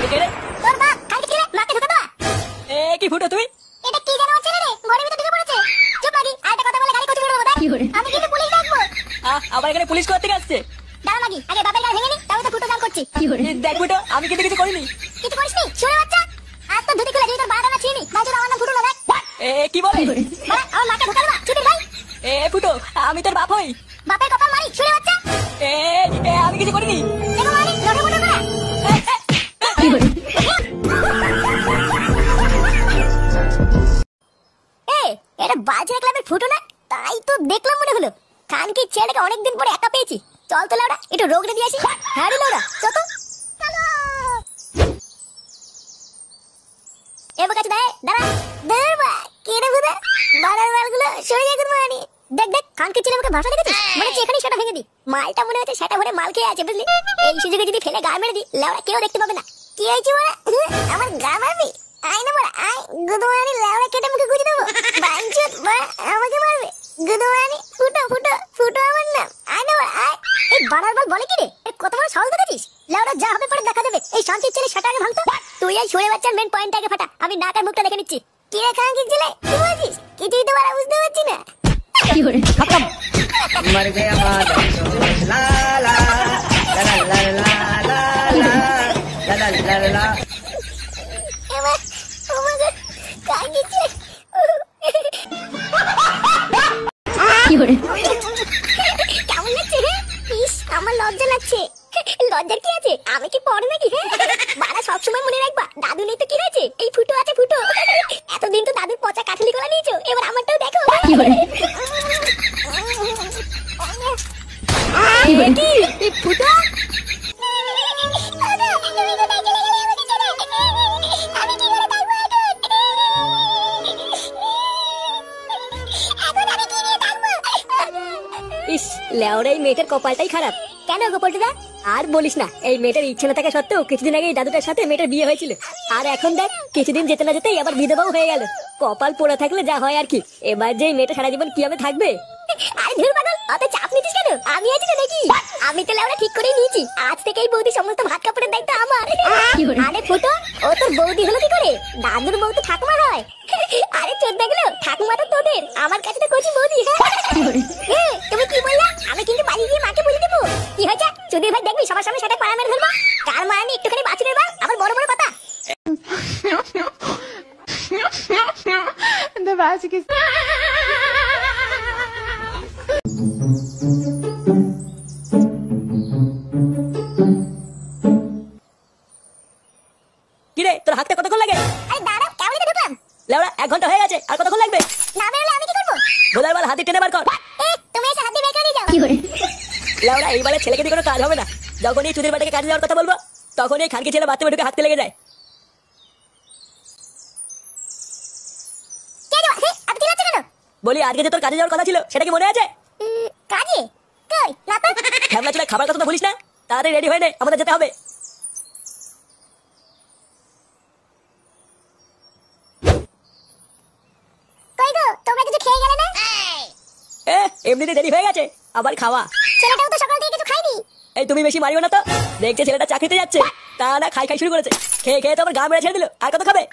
তোর বাপ কালকে কি রে মাকে ঢুকে দেওয়া? কি ফুটো তুই? এটা কি জানো হচ্ছে রে? ঘরের ভিতর ঢুকে পড়েছে। চুপ লাগি, আরেকটা কথা বলে গাড়ি কোচি করে দেবো। আমি কিন্তু পুলিশ ডাকবো। আবার এখানে পুলিশ কোথা থেকে আসছে? দাঁড়া লাগি, আগে বাপের গাড়ি ভেঙে নি, তারপর তো ফুটো গান করছি। দেখ ফুটো, আমি কিন্তু কিছু করিনি। কিছু করিসনি? শুনে বাচ্চা, আজ তো ধুতি খুলে যদি তোর বারোটা না ছিনি, ভাই তোর আমার নাম ফুটো না দেখ। কি বলে? বাড়া, আমার মাকে ঢুকে দেবা, চুদির ভাই। ফুটো, আমি তোর বাপ হই। বাপের কপাল মারি, শুনে বাচ্চা। আমি কিছু করিনি। দেখো মারি, লোটে মোটে করা। এটা বাজে ক্লাবের ফুটো না? তাই তো দেখলাম মনে হলো। কানকে ছেলেটাকে অনেকদিন পরে একা পেয়েছি। চল তো লাউডা, একটু রোগড়ে দিয়ে আসি। হ্যাঁ রে লাউডা, চল তো। এবার কাছে দাঁড়া। দেবা, কে রে বুদা? বাড়ার মালগুলো সরে যায় গুলো আনি। দেখ দেখ, কানকে ছেলে আমাকে ভাষা দেখেছিস? মনে হচ্ছে এখানেই সেটা ভেঙে দি। মালটা মনে হচ্ছে সেটা ভরে মাল খেয়ে আছে, বুঝলি? এই সুযোগে যদি ফেলে গা মেরে দি, লাউডা কেউ দেখতে পাবে না। কি হয়েছে বড়া? আমার গা মারবি? আয় না বড়া, আয়। গুদমানি লাউডা কেটে মুখে গুঁজে দেবো। বাইঞ্চুত বড়া, আমাকে মারবে। গুদমানি, ফুটো ফুটো ফুটো আমার নাম। আয় না বড়া, আয়। এই বাড়ার বল বলে কি রে? কত বড় সাহস দেখেছিস? লাউডা যা হবে পরে দেখা যাবে। এই শান্তির ছেলে সেটা আগে ভাঙতো। তুই এই শুয়ে বাচ্চার মেন পয়েন্ট আগে ফাটা। আমি নাক আর মুখটা দেখে নিচ্ছি। কি রে কানকে ছেলে, কি বলছিস? কিছুই তো বড়া বুঝতে পারছি না। কি করে খতম मर गया ला ला ला ला ला ला ला ला ला এবার আমাকে কানকে ছেলে কি করে কেমন লাগছে রে? ইস, আমার লজ্জা লাগছে। লজ্জার কি আছে? আমি কি পড় নাকি? বাড়া সবসময় মনে রাখবা, দাদু নেই তো কি হয়েছে? এই ফুটো আছে ফুটো। এতদিন তো দাদুর পচা কাঠলি গলা নিয়েছো, এবার আমারটাও দেখো। কি করে ফুটো? ইস, লেওরা এই মেয়েটার কপালটাই খারাপ। কেন গোপালটা? আর বলিস না, এই মেয়েটার ইচ্ছে না থাকা সত্ত্বেও কিছুদিন আগে এই দাদুটার সাথে মেয়েটার বিয়ে হয়েছিল। আর এখন দেখ, কিছুদিন যেতে না যেতেই আবার বিধবাও হয়ে গেল। কপাল পোড়া থাকলে যা হয় আর কি। এবার যে মেয়েটা সারা জীবন কিভাবে থাকবে? আরে ধুর পাগল, অত চাপ নিতিস কেন? আমি আছি না নাকি? আমি তো লেওরা ঠিক করেই নিয়েছি, আজ থেকে এই বৌদি সমস্ত ভাত কাপড়ের দায়িত্ব আমার। আরে ফুটো, ও তোর বৌদি হলো কি করে? দাদুর বউ তো ঠাকুমা হয়। আরে চোদ দেখলো, ঠাকুমা তো তোদের, আমার কাছে তো কচি বৌদি। তুমি কি বললা? আমি কিন্তু বাড়ি গিয়ে মাকে বলে দেবো। কি হয়েছে? চোদের ভাই দেখবি সবার সামনে সেটা পাড়া মেরে ধরবো। কার মারানি একটুখানি বাঁচুনের বার, আবার বড় বড় কথা। The basic is কিরে, তোর হাতটা কতক্ষণ লাগে? আরে দাঁড়াও, কেমন ঢুকলাম? লেওরা 1 ঘন্টা হয়ে গেছে, আর কতক্ষণ লাগবে? না বেরোলে আমি কি করবো? বোলার বল হাতে টেনে বার কর। তুমি এসে হাত দিয়ে বের করে দিয়ে যাও। কি করে লেওরা এইবারে ছেলেকে দিয়ে কোনো কাজ হবে না। যখন এই চুদির বাটাকে কাজে যাওয়ার কথা বলবো, তখন এই খানকে ছেলে বাথরুমে ঢুকে হাতে লেগে যায়। বলি, আজকে যে তোর কাজে যাওয়ার কথা ছিল, সেটা কি মনে আছে? কাজে? কই না তো। ঝামেলা চলে, খাবার কথা তো বলিস না। তাড়াতাড়ি রেডি হয়ে নে, আমাদের যেতে হবে। কই গো, তোমরা কিছু খেয়ে গেলে না? এমনিতে দেরি হয়ে গেছে, আবার খাওয়া। ছেলেটাও তো সকাল থেকে কিছু খাইনি। এই তুমি বেশি মারিও না তো। দেখছে ছেলেটা চাকরিতে যাচ্ছে, তা না খাই খাই শুরু করেছে। খেয়ে খেয়ে তো আবার গা মেরে ছেড়ে দিল। আর কত খাবে?